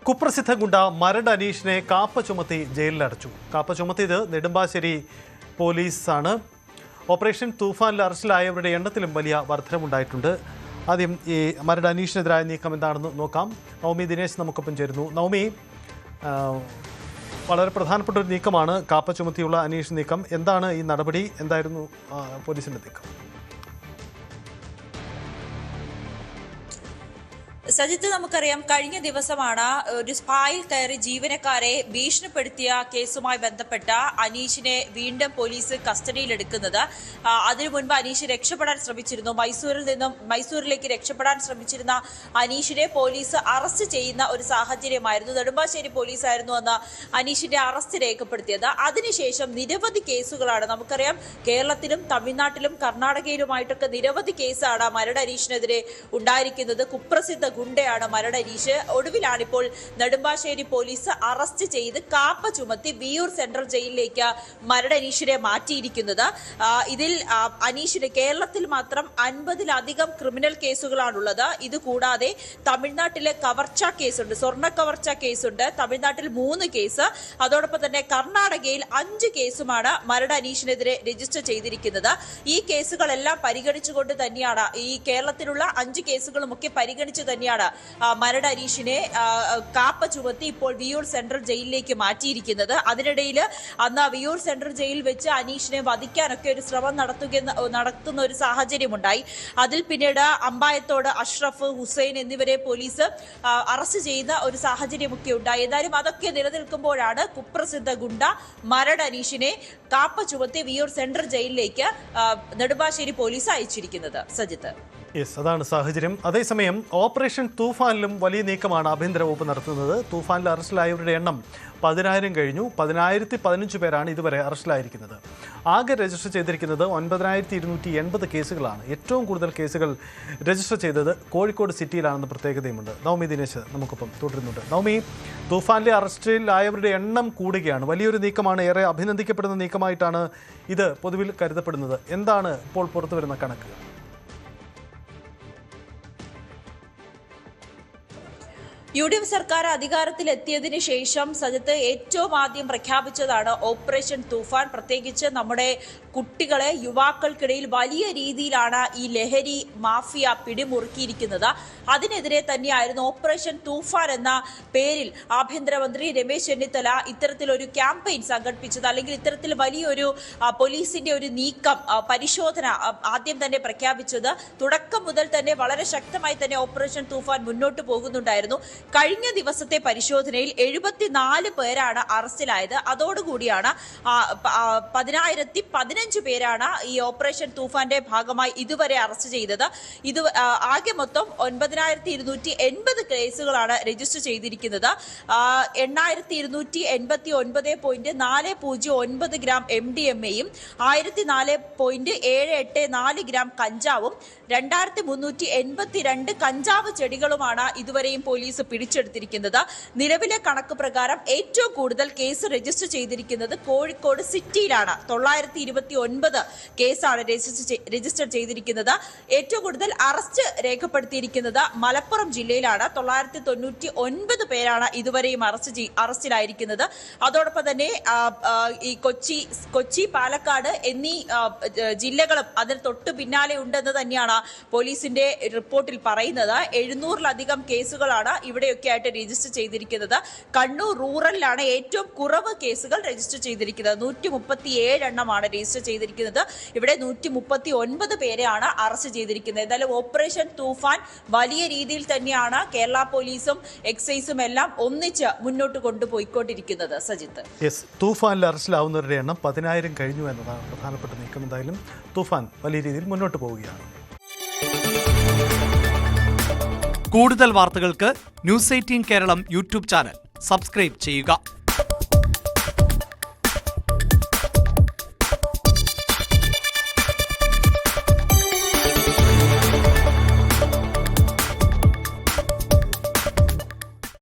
കുപ്രസിദ്ധ ഗുണ്ട മരട് അനീഷിനെ കാപ്പ ചുമത്തി ജയിലിലടച്ചു. കാപ്പ ചുമത്തിയത് നെടുമ്പാശ്ശേരി പോലീസാണ്. ഓപ്പറേഷൻ തൂഫാനിൽ അറസ്റ്റിലായവരുടെ എണ്ണത്തിലും വലിയ വർധനമുണ്ടായിട്ടുണ്ട്. ആദ്യം ഈ മരട് അനീഷിനെതിരായ നീക്കം എന്താണെന്ന് നോക്കാം. നവമി ദിനേശ് നമുക്കൊപ്പം ചേരുന്നു. നവമി, വളരെ പ്രധാനപ്പെട്ട ഒരു നീക്കമാണ് കാപ്പ ചുമത്തിയുള്ള അനീഷ് നീക്കം. എന്താണ് ഈ നടപടി? എന്തായിരുന്നു പോലീസിന്റെ നീക്കം? സജിത്ത്, നമുക്കറിയാം കഴിഞ്ഞ ദിവസമാണ് ഒരു സ്പായിൽ കയറി ജീവനക്കാരെ ഭീഷണിപ്പെടുത്തിയ കേസുമായി ബന്ധപ്പെട്ട അനീഷിനെ വീണ്ടും പോലീസ് കസ്റ്റഡിയിലെടുക്കുന്നത്. അതിനു മുൻപ് അനീഷ് രക്ഷപ്പെടാൻ ശ്രമിച്ചിരുന്നു. മൈസൂരിലേക്ക് രക്ഷപ്പെടാൻ ശ്രമിച്ചിരുന്ന അനീഷിനെ പോലീസ് അറസ്റ്റ് ചെയ്യുന്ന ഒരു സാഹചര്യമായിരുന്നു. നെടുമ്പാശ്ശേരി പോലീസായിരുന്നു അന്ന് അനീഷിന്റെ അറസ്റ്റ് രേഖപ്പെടുത്തിയത്. അതിനുശേഷം നിരവധി കേസുകളാണ് നമുക്കറിയാം. കേരളത്തിലും തമിഴ്നാട്ടിലും കർണാടകയിലുമായിട്ടൊക്കെ നിരവധി കേസാണ് മരട് അനീഷിനെതിരെ ഉണ്ടായിരിക്കുന്നത്. കുപ്രസിദ്ധ ഗുണ്ടയാണ് മരട് അനീഷ്. ഒടുവിലാണിപ്പോൾ നെടുമ്പാശ്ശേരി പോലീസ് അറസ്റ്റ് ചെയ്ത് കാപ്പ ചുമത്തി വിയൂർ സെൻട്രൽ ജയിലിലേക്ക് മരട് അനീഷിനെ മാറ്റിയിരിക്കുന്നത്. ഇതിൽ അനീഷിന് കേരളത്തിൽ മാത്രം 50-ലധികം ക്രിമിനൽ കേസുകളാണുള്ളത്. ഇതുകൂടാതെ തമിഴ്നാട്ടിലെ കവർച്ച കേസുണ്ട്, സ്വർണ്ണ കവർച്ച കേസുണ്ട്. തമിഴ്നാട്ടിൽ 3 കേസ്, അതോടൊപ്പം തന്നെ കർണാടകയിൽ 5 കേസുമാണ് മരട് അനീഷിനെതിരെ രജിസ്റ്റർ ചെയ്തിരിക്കുന്നത്. ഈ കേസുകളെല്ലാം പരിഗണിച്ചുകൊണ്ട് തന്നെയാണ്, ഈ കേരളത്തിലുള്ള 5 കേസുകളുമൊക്കെ പരിഗണിച്ച് തന്നെയാണ് മരട് അനീഷിനെ കാപ്പ ചുമത്തി ഇപ്പോൾ വിയൂർ സെൻട്രൽ ജയിലിലേക്ക് മാറ്റിയിരിക്കുന്നത്. അതിനിടയിൽ അന്ന് വിയൂർ സെൻട്രൽ ജയിലിൽ വെച്ച് അനീഷിനെ വധിക്കാനൊക്കെ ഒരു ശ്രമം നടത്തുന്ന ഒരു സാഹചര്യമുണ്ടായി. അതിൽ പിന്നീട് അമ്പായത്തോട് അഷ്റഫ്, ഹുസൈൻ എന്നിവരെ പോലീസ് അറസ്റ്റ് ചെയ്യുന്ന ഒരു സാഹചര്യമൊക്കെ ഉണ്ടായി. ഏതായാലും അതൊക്കെ നിലനിൽക്കുമ്പോഴാണ് കുപ്രസിദ്ധ ഗുണ്ട മരട് അനീഷിനെ കാപ്പ ചുമത്തി വിയൂർ സെൻട്രൽ ജയിലിലേക്ക് നെടുമ്പാശ്ശേരി പോലീസ് അയച്ചിരിക്കുന്നത്. സജിത്ത്, അതാണ് സാഹചര്യം. അതേസമയം ഓപ്പറേഷൻ തൂഫാനിലും വലിയ നീക്കമാണ് ആഭ്യന്തര വകുപ്പ് നടത്തുന്നത്. തൂഫാനിൽ അറസ്റ്റിലായവരുടെ എണ്ണം 10,000 കഴിഞ്ഞു. 10,015 പേരാണ് ഇതുവരെ അറസ്റ്റിലായിരിക്കുന്നത്. ആകെ രജിസ്റ്റർ ചെയ്തിരിക്കുന്നത് 9,280 കേസുകളാണ്. ഏറ്റവും കൂടുതൽ കേസുകൾ രജിസ്റ്റർ ചെയ്തത് കോഴിക്കോട് സിറ്റിയിലാണെന്ന് പ്രത്യേകതയുമുണ്ട്. നവമി ദിനേശ് നമുക്കൊപ്പം തുടരുന്നുണ്ട്. നവമി, തൂഫാനിലെ അറസ്റ്റിലായവരുടെ എണ്ണം കൂടുകയാണ്. വലിയൊരു നീക്കമാണ്, ഏറെ അഭിനന്ദിക്കപ്പെടുന്ന നീക്കമായിട്ടാണ് ഇത് പൊതുവിൽ കരുതപ്പെടുന്നത്. എന്താണ് ഇപ്പോൾ പുറത്തുവരുന്ന കണക്ക്? UDF സർക്കാർ അധികാരത്തിലെത്തിയതിനു ശേഷം സജിത്ത് ഏറ്റവും ആദ്യം പ്രഖ്യാപിച്ചതാണ് ഓപ്പറേഷൻ തൂഫാൻ. പ്രത്യേകിച്ച് നമ്മുടെ കുട്ടികളെ, യുവാക്കൾക്കിടയിൽ വലിയ രീതിയിലാണ് ഈ ലഹരി മാഫിയ പിടിമുറുക്കിയിരിക്കുന്നത്. അതിനെതിരെ തന്നെയായിരുന്നു ഓപ്പറേഷൻ തൂഫാൻ എന്ന പേരിൽ ആഭ്യന്തരമന്ത്രി രമേശ് ചെന്നിത്തല ഇത്തരത്തിലൊരു ക്യാമ്പയിൻ സംഘടിപ്പിച്ചത്. അല്ലെങ്കിൽ ഇത്തരത്തിൽ വലിയൊരു പോലീസിന്റെ ഒരു നീക്കം, പരിശോധന ആദ്യം തന്നെ പ്രഖ്യാപിച്ചത്. തുടക്കം മുതൽ തന്നെ വളരെ ശക്തമായി തന്നെ ഓപ്പറേഷൻ തൂഫാൻ മുന്നോട്ട് പോകുന്നുണ്ടായിരുന്നു. കഴിഞ്ഞ ദിവസത്തെ പരിശോധനയിൽ 74 പേരാണ് അറസ്റ്റിലായത്. അതോടുകൂടിയാണ് 10,015 പേരാണ് ഈ ഓപ്പറേഷൻ തൂഫാന്റെ ഭാഗമായി ഇതുവരെ അറസ്റ്റ് ചെയ്തത്. ഇത് ആകെ മൊത്തം 9,280 കേസുകളാണ് രജിസ്റ്റർ ചെയ്തിരിക്കുന്നത്. 8,289.409 ഗ്രാം MDMA-യും 1,004.784 ഗ്രാം കഞ്ചാവും 2,382 കഞ്ചാവ് ചെടികളുമാണ് ഇതുവരെയും പോലീസ് പിടിച്ചെടുത്തിരിക്കുന്നത്. നിലവിലെ കണക്ക് പ്രകാരം ഏറ്റവും കൂടുതൽ കേസ് രജിസ്റ്റർ ചെയ്തിരിക്കുന്നത് കോഴിക്കോട് സിറ്റിയിലാണ്. 929 കേസാണ് രജിസ്റ്റർ ചെയ്തിരിക്കുന്നത്. ഏറ്റവും കൂടുതൽ അറസ്റ്റ് രേഖപ്പെടുത്തിയിരിക്കുന്നത് മലപ്പുറം ജില്ലയിലാണ്. 999 പേരാണ് ഇതുവരെയും അറസ്റ്റിലായിരിക്കുന്നത്. അതോടൊപ്പം തന്നെ ഈ കൊച്ചി, പാലക്കാട് എന്നീ ജില്ലകളും അതിന് തൊട്ടു പിന്നാലെ ഉണ്ടെന്ന് തന്നെയാണ് പോലീസിന്റെ റിപ്പോർട്ടിൽ പറയുന്നത്. 700-ലധികം കേസുകളാണ് ഇവിടെയൊക്കെ ആയിട്ട് രജിസ്റ്റർ ചെയ്തിരിക്കുന്നത്. കണ്ണൂർ റൂറലിലാണ് ഏറ്റവും കുറവ് കേസുകൾ രജിസ്റ്റർ ചെയ്തിരിക്കുന്നത്. 137 എണ്ണമാണ് രജിസ്റ്റർ ചെയ്തിരിക്കുന്നത്. ഇവിടെ 139 പേരെയാണ് അറസ്റ്റ് ചെയ്തിരിക്കുന്നത്. എന്തായാലും ഓപ്പറേഷൻ തൂഫാൻ വലിയ രീതിയിൽ തന്നെയാണ് കേരള പോലീസും എക്സൈസും എല്ലാം ഒന്നിച്ച് മുന്നോട്ട് കൊണ്ടുപോയിക്കൊണ്ടിരിക്കുന്നത്. സജിത്ത്, തൂഫാനിൽ അറസ്റ്റിലാവുന്നവരുടെ എണ്ണം 10,000 കഴിഞ്ഞു എന്നതാണ് പ്രധാനപ്പെട്ട നീക്കം. എന്തായാലും തൂഫാൻ വലിയ രീതിയിൽ മുന്നോട്ട് പോവുകയാണ്. കൂടുതൽ വാർത്തകൾക്ക് News 18 Keralam YouTube channel subscribe ചെയ്യുക.